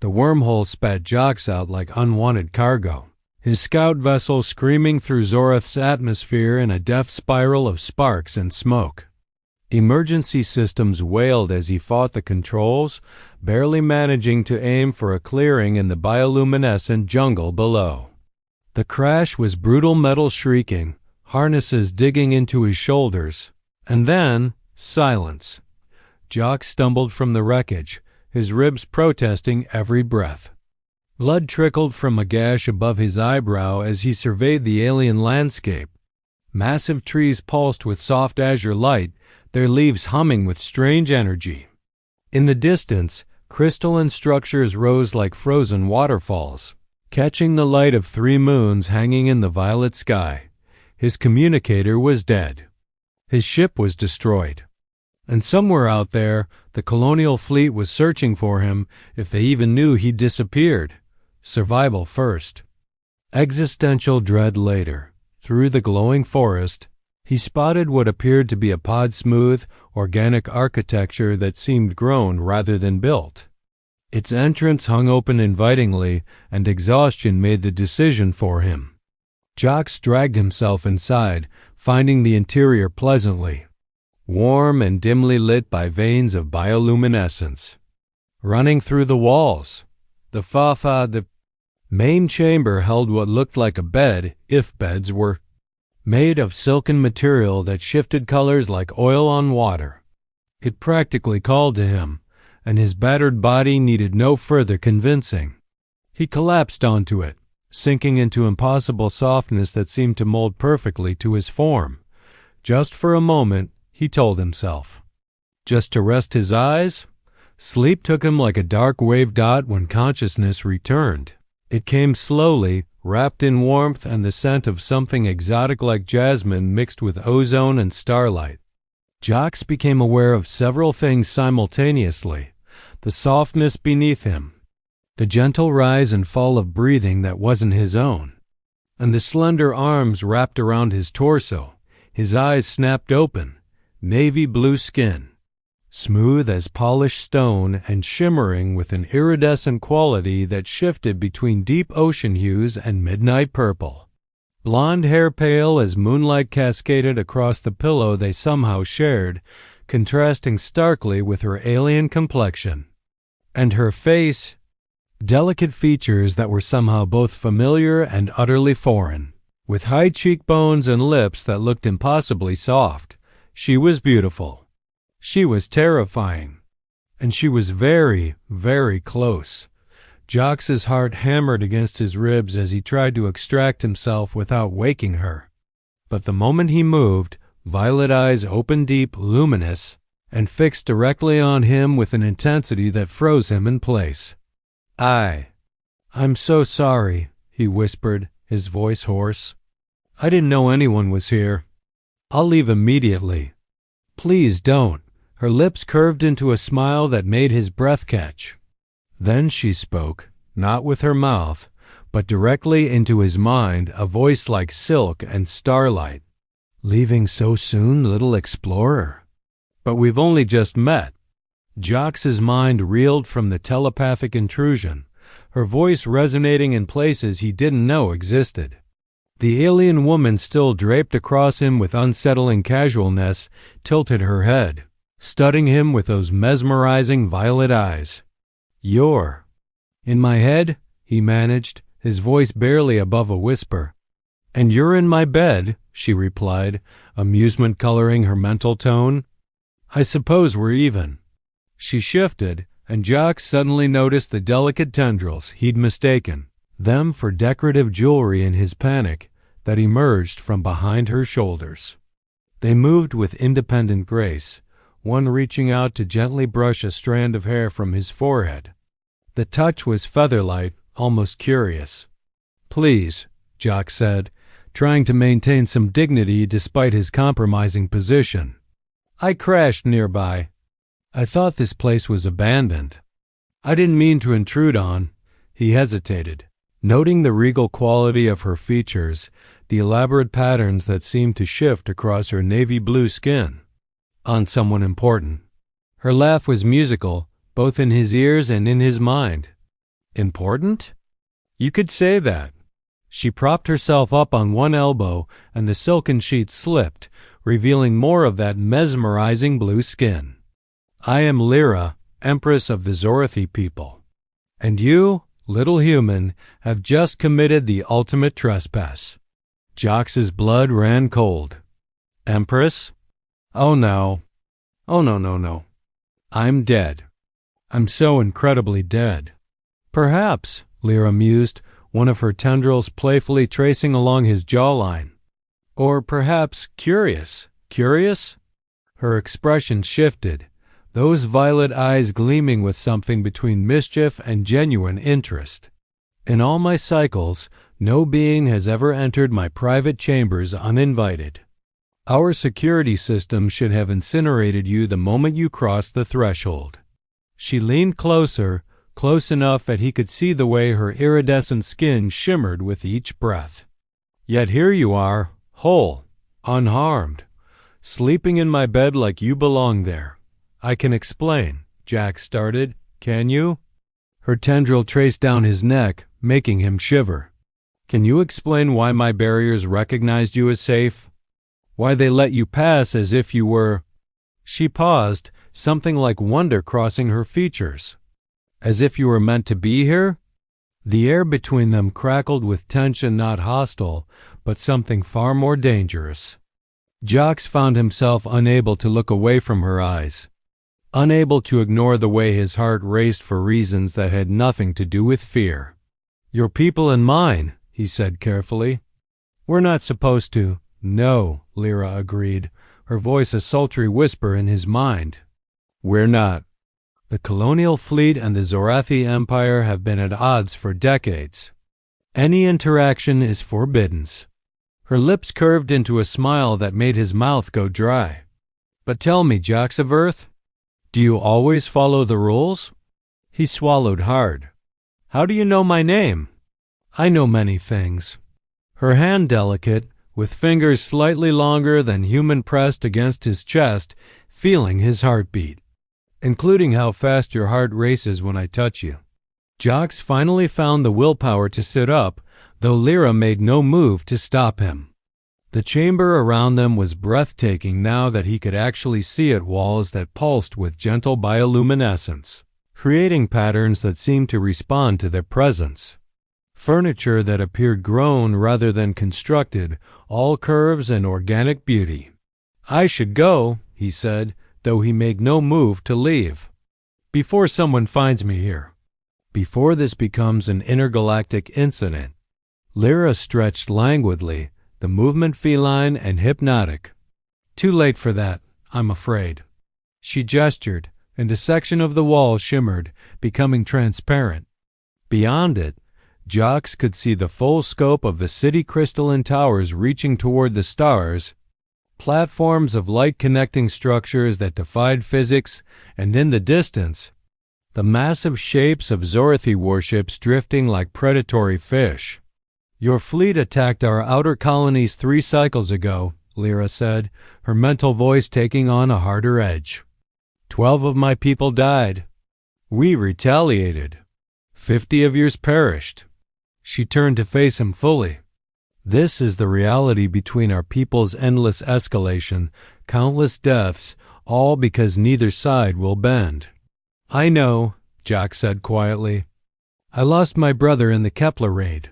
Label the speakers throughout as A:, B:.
A: The wormhole spat Jox out like unwanted cargo, his scout vessel screaming through Zorath's atmosphere in a death spiral of sparks and smoke. Emergency systems wailed as he fought the controls, barely managing to aim for a clearing in the bioluminescent jungle below. The crash was brutal metal shrieking, harnesses digging into his shoulders, and then silence. Jock stumbled from the wreckage, his ribs protesting every breath. Blood trickled from a gash above his eyebrow as he surveyed the alien landscape. Massive trees pulsed with soft azure light, their leaves humming with strange energy. In the distance, crystalline structures rose like frozen waterfalls, catching the light of 3 moons hanging in the violet sky. His communicator was dead. His ship was destroyed. And somewhere out there, the colonial fleet was searching for him, if they even knew he'd disappeared. Survival first. Existential dread later. Through the glowing forest, he spotted what appeared to be a pod-smooth, organic architecture that seemed grown rather than built. Its entrance hung open invitingly, and exhaustion made the decision for him. Jox dragged himself inside, finding the interior pleasantly warm and dimly lit by veins of bioluminescence running through the walls. The main chamber held what looked like a bed, if beds were, made of silken material that shifted colors like oil on water. It practically called to him, and his battered body needed no further convincing. He collapsed onto it, sinking into impossible softness that seemed to mold perfectly to his form. Just for a moment, he told himself. Just to rest his eyes? Sleep took him like a dark wave dot when consciousness returned. It came slowly, wrapped in warmth and the scent of something exotic like jasmine mixed with ozone and starlight. Jox became aware of several things simultaneously. The softness beneath him, the gentle rise and fall of breathing that wasn't his own, and the slender arms wrapped around his torso. His eyes snapped open, navy blue skin, smooth as polished stone and shimmering with an iridescent quality that shifted between deep ocean hues and midnight purple. Blonde hair pale as moonlight cascaded across the pillow they somehow shared, contrasting starkly with her alien complexion. And her face, delicate features that were somehow both familiar and utterly foreign, with high cheekbones and lips that looked impossibly soft. She was beautiful. She was terrifying. And she was very, very close. Jox's heart hammered against his ribs as he tried to extract himself without waking her. But the moment he moved, violet eyes opened deep, luminous, and fixed directly on him with an intensity that froze him in place. I'm so sorry, he whispered, his voice hoarse. I didn't know anyone was here. I'll leave immediately. Please don't. Her lips curved into a smile that made his breath catch. Then she spoke, not with her mouth, but directly into his mind, a voice like silk and starlight. Leaving so soon, little explorer? But we've only just met. Jox's mind reeled from the telepathic intrusion, her voice resonating in places he didn't know existed. The alien woman still draped across him with unsettling casualness, tilted her head, studying him with those mesmerizing violet eyes. You're in my head, he managed, his voice barely above a whisper. And you're in my bed, she replied, amusement coloring her mental tone. I suppose we're even. She shifted, and Jox suddenly noticed the delicate tendrils he'd mistaken them for decorative jewelry in his panic that emerged from behind her shoulders. They moved with independent grace, one reaching out to gently brush a strand of hair from his forehead. The touch was feather-light, almost curious. Please, Jox said, trying to maintain some dignity despite his compromising position. I crashed nearby. I thought this place was abandoned. I didn't mean to intrude on. He hesitated, noting the regal quality of her features, the elaborate patterns that seemed to shift across her navy blue skin. On someone important. Her laugh was musical, both in his ears and in his mind. Important? You could say that. She propped herself up on one elbow, and the silken sheet slipped, revealing more of that mesmerizing blue skin. I am Lyra, Empress of the Zorathi people. And you, little human, have just committed the ultimate trespass. Jox's blood ran cold. Empress? Oh no. Oh no. I'm dead. I'm so incredibly dead. Perhaps, Lyra mused, one of her tendrils playfully tracing along his jawline. Or perhaps curious. Curious? Her expression shifted, those violet eyes gleaming with something between mischief and genuine interest. In all my cycles, no being has ever entered my private chambers uninvited. Our security system should have incinerated you the moment you crossed the threshold. She leaned closer, close enough that he could see the way her iridescent skin shimmered with each breath. Yet here you are, whole, unharmed, sleeping in my bed like you belong there. I can explain, Jax started. Can you? Her tendril traced down his neck, making him shiver. Can you explain why my barriers recognized you as safe? Why they let you pass as if you were... She paused, something like wonder crossing her features. As if you were meant to be here? The air between them crackled with tension not hostile, but something far more dangerous. Jax found himself unable to look away from her eyes, unable to ignore the way his heart raced for reasons that had nothing to do with fear. Your people and mine, he said carefully. We're not supposed to. No, Lyra agreed, her voice a sultry whisper in his mind. We're not. The colonial fleet and the Zorathi Empire have been at odds for decades. Any interaction is forbidden. Her lips curved into a smile that made his mouth go dry. But tell me, Jax of Earth, do you always follow the rules? He swallowed hard. How do you know my name? I know many things. Her hand delicate, with fingers slightly longer than human pressed against his chest, feeling his heartbeat, including how fast your heart races when I touch you. Jax finally found the willpower to sit up, though Lyra made no move to stop him. The chamber around them was breathtaking now that he could actually see it, walls that pulsed with gentle bioluminescence, creating patterns that seemed to respond to their presence. Furniture that appeared grown rather than constructed, all curves and organic beauty. I should go, he said, though he made no move to leave. Before someone finds me here. Before this becomes an intergalactic incident. Lyra stretched languidly, the movement feline and hypnotic. Too late for that, I'm afraid. She gestured, and a section of the wall shimmered, becoming transparent. Beyond it, Jax could see the full scope of the city crystalline towers reaching toward the stars, platforms of light-connecting structures that defied physics, and in the distance, the massive shapes of Zorathi warships drifting like predatory fish. Your fleet attacked our outer colonies 3 cycles ago, Lyra said, her mental voice taking on a harder edge. 12 of my people died. We retaliated. 50 of yours perished. She turned to face him fully. This is the reality between our people's endless escalation, countless deaths, all because neither side will bend. I know, Jax said quietly. I lost my brother in the Kepler raid.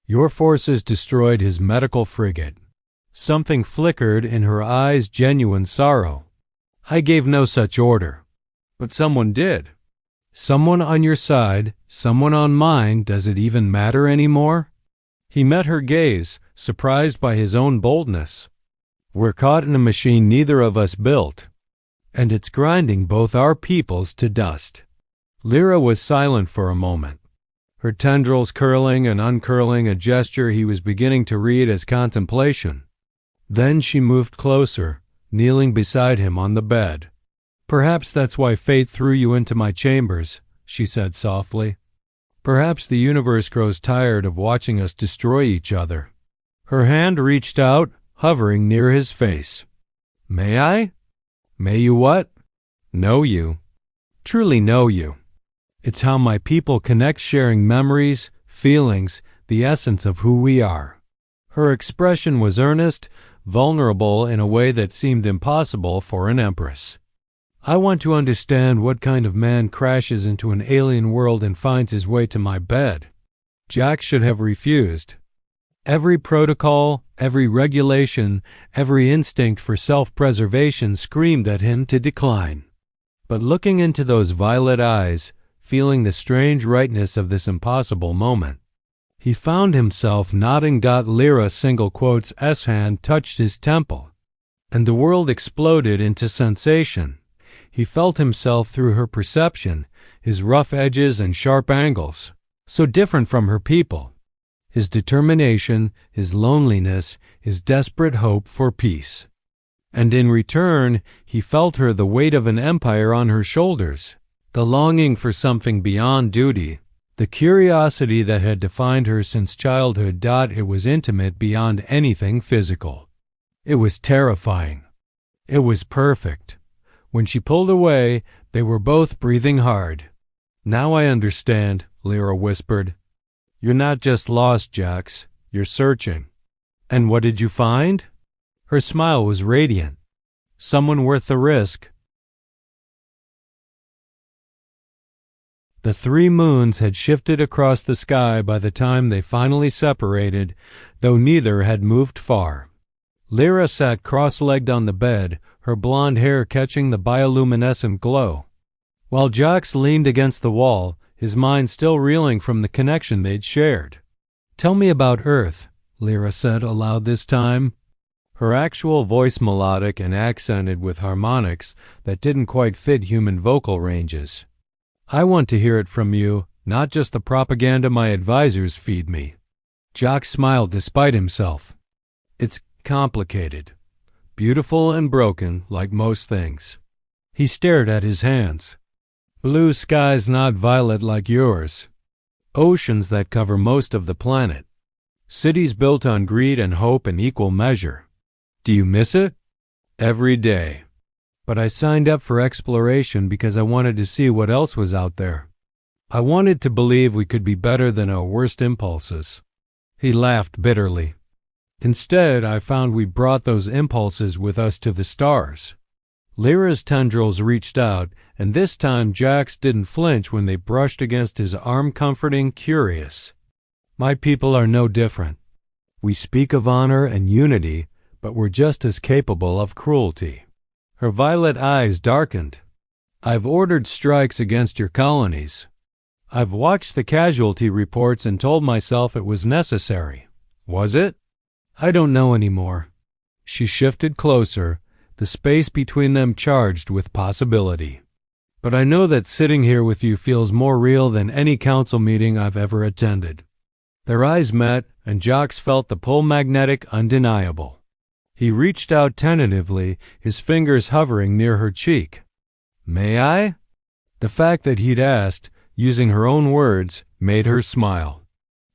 A: Your forces destroyed his medical frigate. Something flickered in her eyes, genuine sorrow. I gave no such order. But someone did. Someone on your side, someone on mine, does it even matter anymore? He met her gaze, surprised by his own boldness. We're caught in a machine neither of us built, and it's grinding both our peoples to dust. Lyra was silent for a moment, her tendrils curling and uncurling, a gesture he was beginning to read as contemplation. Then she moved closer, kneeling beside him on the bed. Perhaps that's why fate threw you into my chambers, she said softly. Perhaps the universe grows tired of watching us destroy each other. Her hand reached out, hovering near his face. May I? May you what? Know you. Truly know you. It's how my people connect, sharing memories, feelings, the essence of who we are." Her expression was earnest, vulnerable in a way that seemed impossible for an empress. "I want to understand what kind of man crashes into an alien world and finds his way to my bed." Jack should have refused. Every protocol, every regulation, every instinct for self-preservation screamed at him to decline. But looking into those violet eyes, feeling the strange rightness of this impossible moment, he found himself nodding. Lyra's S hand touched his temple, and the world exploded into sensation. He felt himself through her perception, his rough edges and sharp angles, so different from her people, his determination, his loneliness, his desperate hope for peace. And in return, he felt the weight of an empire on her shoulders, the longing for something beyond duty, the curiosity that had defined her since childhood. It was intimate beyond anything physical. It was terrifying. It was perfect. When she pulled away, they were both breathing hard. "Now I understand," Lyra whispered. "You're not just lost, Jax. You're searching." "And what did you find?" Her smile was radiant. "Someone worth the risk." The 3 moons had shifted across the sky by the time they finally separated, though neither had moved far. Lyra sat cross-legged on the bed, her blonde hair catching the bioluminescent glow, while Jax leaned against the wall, his mind still reeling from the connection they'd shared. "Tell me about Earth," Lyra said aloud this time, her actual voice melodic and accented with harmonics that didn't quite fit human vocal ranges. "I want to hear it from you, not just the propaganda my advisors feed me." Jax smiled despite himself. "It's complicated. Beautiful and broken, like most things." He stared at his hands. "Blue skies not violet like yours. Oceans that cover most of the planet. Cities built on greed and hope in equal measure. Do you miss it?" "Every day. But I signed up for exploration because I wanted to see what else was out there. I wanted to believe we could be better than our worst impulses." He laughed bitterly. "Instead, I found we brought those impulses with us to the stars." Lyra's tendrils reached out, and this time Jax didn't flinch when they brushed against his arm, comforting, curious. "My people are no different. We speak of honor and unity, but we're just as capable of cruelty." Her violet eyes darkened. "I've ordered strikes against your colonies. I've watched the casualty reports and told myself it was necessary. Was it? I don't know anymore." She shifted closer, the space between them charged with possibility. "But I know that sitting here with you feels more real than any council meeting I've ever attended." Their eyes met, and Jax felt the pull, magnetic, undeniable. He reached out tentatively, his fingers hovering near her cheek. "May I?" The fact that he'd asked, using her own words, made her smile.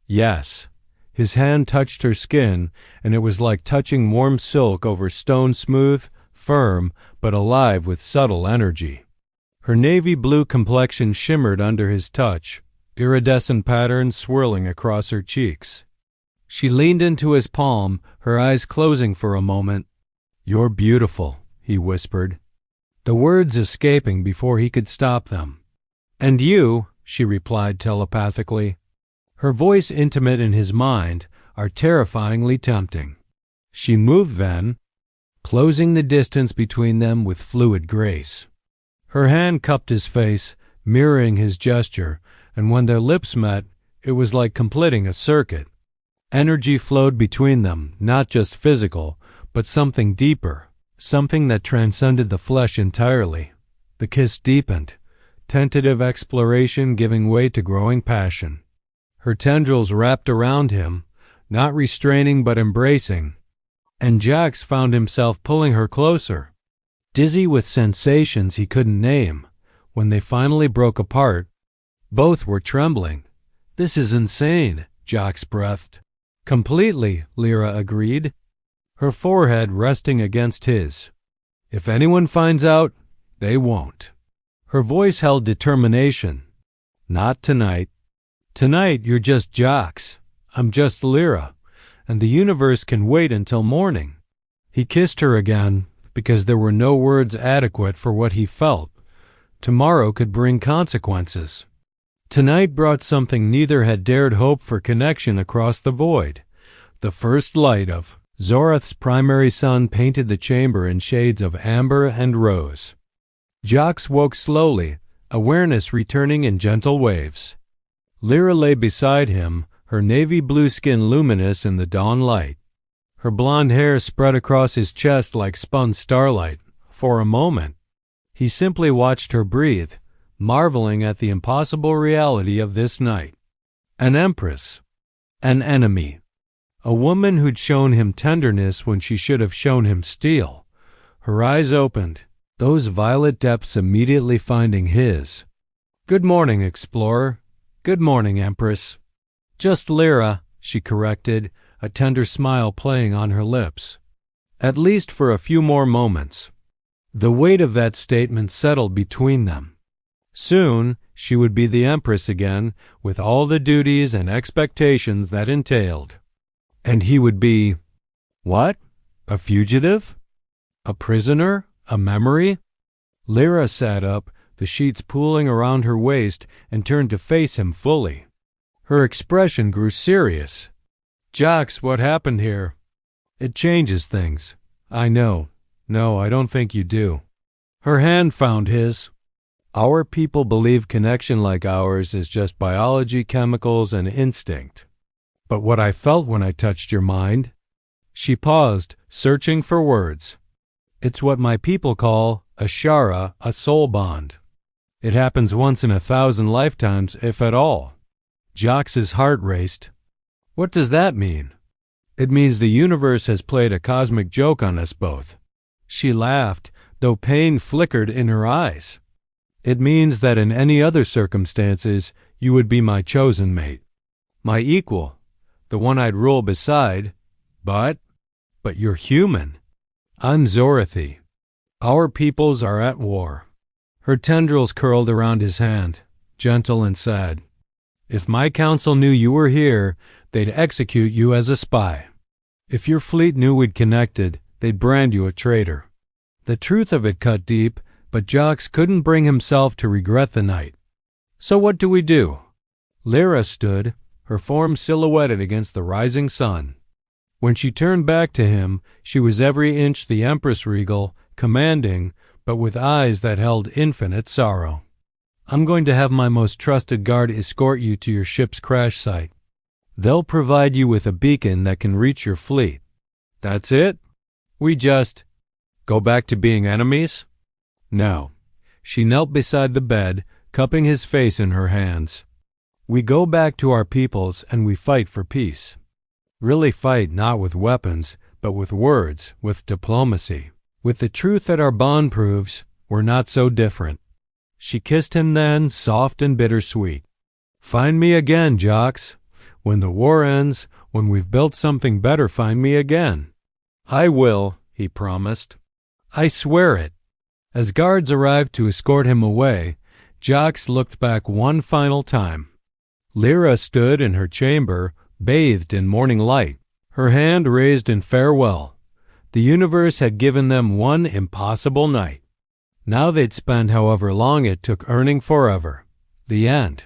A: "Yes." His hand touched her skin, and it was like touching warm silk over stone, smooth, firm, but alive with subtle energy. Her navy blue complexion shimmered under his touch, iridescent patterns swirling across her cheeks. She leaned into his palm, her eyes closing for a moment. "You're beautiful," he whispered, the words escaping before he could stop them. "And you," she replied telepathically, her voice intimate in his mind, "are terrifyingly tempting." She moved then, closing the distance between them with fluid grace. Her hand cupped his face, mirroring his gesture, and when their lips met, it was like completing a circuit. Energy flowed between them, not just physical, but something deeper, something that transcended the flesh entirely. The kiss deepened, tentative exploration giving way to growing passion. Her tendrils wrapped around him, not restraining but embracing, and Jax found himself pulling her closer, dizzy with sensations he couldn't name. When they finally broke apart, both were trembling. "This is insane," Jax breathed. "Completely," Lyra agreed, her forehead resting against his. "If anyone finds out, they won't." Her voice held determination. Not tonight. Tonight you're just Jocks. I'm just Lyra, and the universe can wait until morning." He kissed her again, because there were no words adequate for what he felt. Tomorrow could bring consequences. Tonight brought something neither had dared hope for: connection across the void. The first light of Zorath's primary sun painted the chamber in shades of amber and rose. Jocks woke slowly, awareness returning in gentle waves. Lyra lay beside him, her navy blue skin luminous in the dawn light. Her blonde hair spread across his chest like spun starlight. For a moment, he simply watched her breathe, marveling at the impossible reality of this night. An empress. An enemy. A woman who'd shown him tenderness when she should have shown him steel. Her eyes opened, those violet depths immediately finding his. "Good morning, explorer. Good morning, Empress." "Just Lyra," she corrected, a tender smile playing on her lips. At least for a few more moments. The weight of that statement settled between them. Soon she would be the Empress again, with all the duties and expectations that entailed. And he would be, what? A fugitive? A prisoner? A memory? Lyra sat up, the sheets pooling around her waist, and turned to face him fully. Her expression grew serious. "Jocks, what happened here?" "It changes things. I know. No, I don't think you do." Her hand found his. "Our people believe connection like ours is just biology, chemicals, and instinct. But what I felt when I touched your mind..." She paused, searching for words. "It's what my people call a shara, a soul bond. It happens once in 1,000 lifetimes, if at all." Jocks' heart raced. "What does that mean?" "It means the universe has played a cosmic joke on us both." She laughed, though pain flickered in her eyes. "It means that in any other circumstances, you would be my chosen mate. My equal, the one I'd rule beside. But you're human. I'm Zorathy. Our peoples are at war." Her tendrils curled around his hand, gentle and sad. "If my council knew you were here, they'd execute you as a spy. If your fleet knew we'd connected, they'd brand you a traitor." The truth of it cut deep, but Jocks couldn't bring himself to regret the night. "So what do we do?" Lyra stood, her form silhouetted against the rising sun. When she turned back to him, she was every inch the Empress regal, commanding, but with eyes that held infinite sorrow. "I'm going to have my most trusted guard escort you to your ship's crash site. They'll provide you with a beacon that can reach your fleet. That's it? We just go back to being enemies?" "No." She knelt beside the bed, cupping his face in her hands. "We go back to our peoples and we fight for peace. Really fight not with weapons, but with words, with diplomacy. With the truth that our bond proves, we're not so different." She kissed him then, soft and bittersweet. "Find me again, Jocks. When the war ends, when we've built something better, find me again." "I will," he promised. "I swear it." As guards arrived to escort him away, Jocks looked back one final time. Lyra stood in her chamber, bathed in morning light, her hand raised in farewell. The universe had given them one impossible night. Now they'd spend however long it took earning forever. The end.